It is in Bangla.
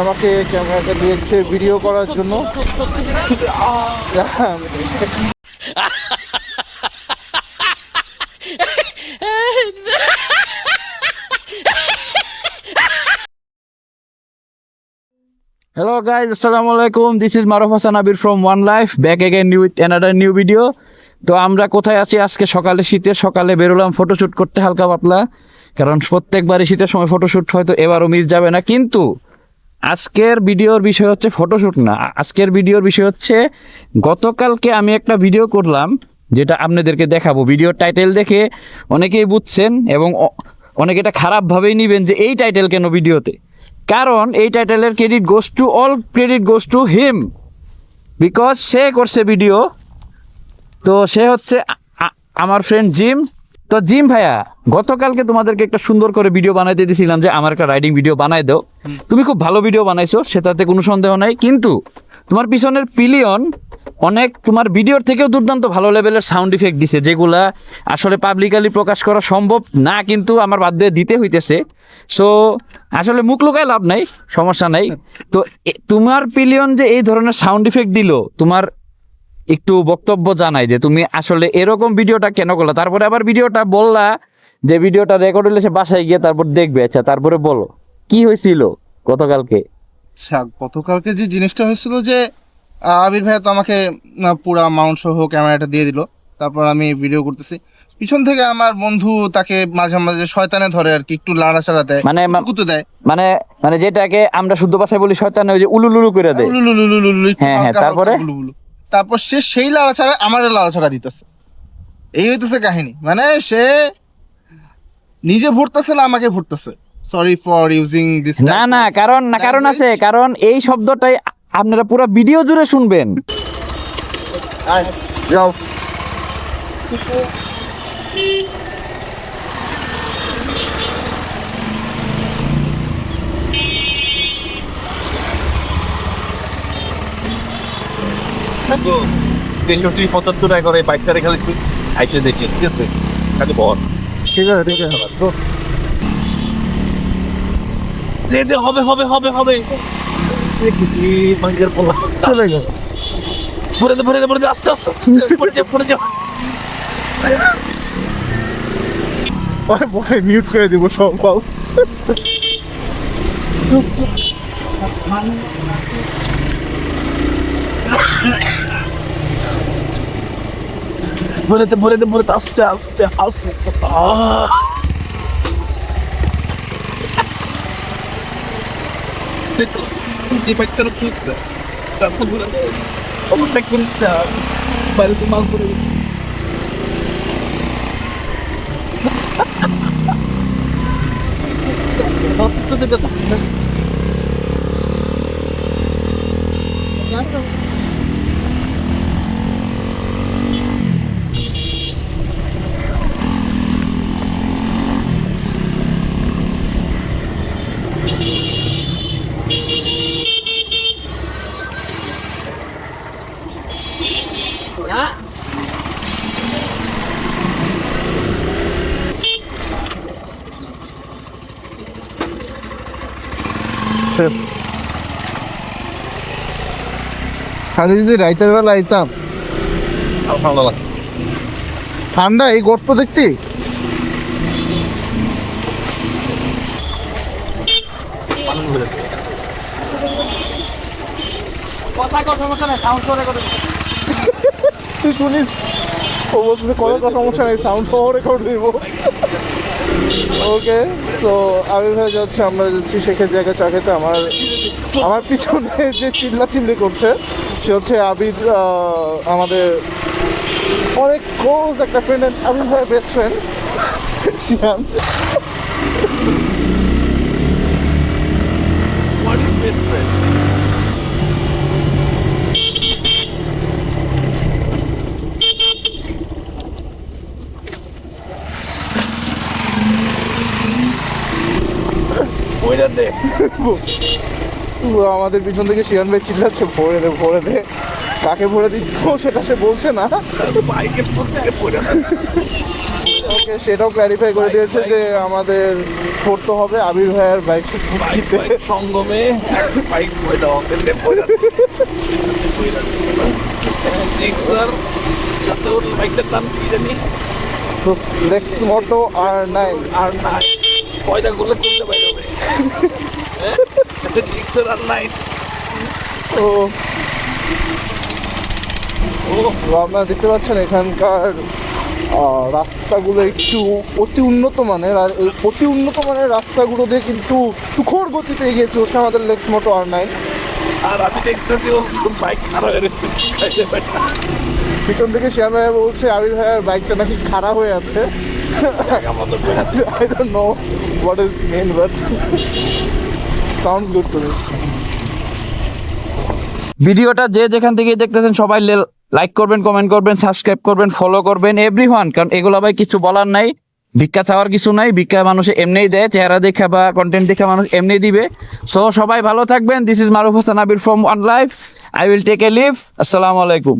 আমাকে ক্যামেরাটা দিয়েছে ভিডিও করার জন্য। Hello guys, Assalamualaikum. This is Maruf Hassan Abir from One Life, back again with another new video. তো আমরা কোথায় আছি? আজকে সকালে, শীতের সকালে বেরোলাম ফটোশুট করতে হালকা পাতলা, কারণ প্রত্যেকবারই শীতের সময় ফটোশুট হয়তো এবারও মিস যাবে না। কিন্তু আজকের ভিডিওর বিষয় হচ্ছে ফটোশুট না, আজকের ভিডিওর বিষয় হচ্ছে গতকালকে আমি একটা ভিডিও করলাম যেটা আপনাদেরকে দেখাবো। ভিডিওর টাইটেল দেখে অনেকেই বুঝছেন এবং অনেকে এটা খারাপভাবেই নেবেন যে এই টাইটেল কেন ভিডিওতে। কারণ এই টাইটেলের credit goes to credit goes to him, because সে করছে ভিডিও। তো সে হচ্ছে আমার ফ্রেন্ড জিম। তো জিম ভাইয়া, গতকালকে তোমাদেরকে একটা সুন্দর করে ভিডিও বানাইতে দিয়েছিলাম যে আমার একটা রাইডিং ভিডিও বানাই দাও। তুমি খুব ভালো ভিডিও বানাইছো, সেটাতে কোনো সন্দেহ নাই। কিন্তু তোমার পিছনের পিলিয়ন অনেক তোমার ভিডিওর থেকেও দুর্দান্ত ভালো লেভেলের সাউন্ড ইফেক্ট দিছে, যেগুলা আসলে পাবলিকালি প্রকাশ করা সম্ভব না, কিন্তু আমার বাধ্য দিতে হইতেছে। সো আসলে মুখ লুকায় লাভ নাই, সমস্যা নাই। তো তোমার পিলিয়ন যে এই ধরনের সাউন্ড ইফেক্ট দিল, তোমার একটু বক্তব্য জানাই যে তুমি আসলে এরকম ভিডিওটা কেন করলা। তারপরে আবার ভিডিওটা বললা যে ভিডিওটা রেকর্ড হলে সে বাসায় গিয়ে তারপর দেখবে। আচ্ছা, তারপরে বলো কি হয়েছিল গতকালকে। আচ্ছা, গতকালকে যে জিনিসটা হয়েছিল যে আবির ভাই তো আমাকে পুরা মাউন্ট সহ ক্যামেরাটা দিয়ে দিল। তারপর আমি ভিডিও করতেছি, পিছন থেকে আমার বন্ধু তাকে মাঝে মাঝে শয়তানে ধরে আর কি, একটু লাড়াচাড়া দেয়, মানে কুতু দেয়, মানে মানে যেটাকে আমরা শুদ্ধ ভাষায় বলি শয়তানে, ওই যে উলুলুলু করে দেয়। হ্যাঁ হ্যাঁ, তারপরে তারপর সে সেই লাড়াচাড়া আমার লাড়াচাড়া দিতেছে। এই হইতেছে কাহিনী, মানে সে নিজে ভরতেছে না আমাকে ভরতেছে। Sorry for using this. না কারণ আছে, কারণ এই শব্দটাই আপনারা পুরো ভিডিও জুড়ে শুনবেন। যাও তেষট্টি ৭৫ টাকা করে বাইকটারে খালি আইসে দেখি, ঠিক আছে খালি বল, ঠিক আছে ঠিক আছে। হবে হবে হবে হবে মাইকের পোলা চলে গেল। ভরে দে আস্তে আস্তে আস্তে পড়ে যা পরে মিউট করে দিব সব। ভরে দে আস্তে আস্তে আস্তে। এই বাইকটার খুঁজছে, তারপর ঘুরে দে ওভারটেক করে দিতে বাইরে তো মাল করে আমি যদি রাইতের বেলা আইতাম, ভালো লাগে। ঠান্ডা এই গর্ত দেখছি। তুই শুনিস, ও বলছে কোনো সমস্যা নেই, সাউন্ড সহ রেকর্ড দিব। ওকে, তো আবির ভাই যাচ্ছে, আমরা যাচ্ছি শেখের জায়গায় চা খেতে। আমার পিছনে যে চিল্লি করছে সে হচ্ছে আবির, আমাদের অনেক ক্লোজ একটা ফ্রেন্ড, আবির ভাইয়ের best friend Xi'an. What is best friend? আমাদের পিছন থেকে শিয়ান ভাই চিল্লাচ্ছে ভরে দে। কাকে ভরে দিচ্ছ সেটা সে বলছে না। বাইকের আমাদেরকে সেটাও ক্ল্যারিফাই করে দিয়েছে যে আমাদের করতে হবে আবির ভাইয়ের বাইক বাইক সঙ্গমে একটা বাইক বয়ে দাও আমাদের বইরা জিক্সার সাথে ওর বাইকটার নাম কি জানি নেক্সট মোটো R9 আর নাই পয়দা করলে করতে বাইরে হবে জিক্সার আর নাই ও ও তো আপনারা দেখতে পাচ্ছেন এখানকার রাস্তাগুলো একটু অতি উন্নত মানের, আর এই অতি উন্নত মানের রাস্তাগুলো দিয়ে কিন্তু সুখর গতিতে এগিয়ে চলছে আমাদের নেক্সট মোটো R9। আর আমি দেখতেছি ও বাইক খারাপ হয়ে গেছে পিছন থেকে শেয়ার ভাইয়া বলছে আবির ভাইয়ের বাইকটা নাকি খারাপ হয়ে আছে। জায়গা মতো I don't know what is mean, but sounds good to me. ভিডিওটা যে যেখান থেকে দেখতেছেন সবাই লাইক করবেন, কমেন্ট করবেন, সাবস্ক্রাইব করবেন, ফলো করবেন এভরিওয়ান, কারণ এগুলো ভাই কিছু বলার নাই, ভিক্ষা চাওয়ার কিছু নাই, ভিক্ষা মানুষে এমনিই দেয়, চেহারা দেখা বা কন্টেন্ট দেখা মানুষ এমনি দিবে। সো সবাই ভালো থাকবেন। This is Maruf Hasan Abir from One Life. I will take a leave. আসসালামু আলাইকুম।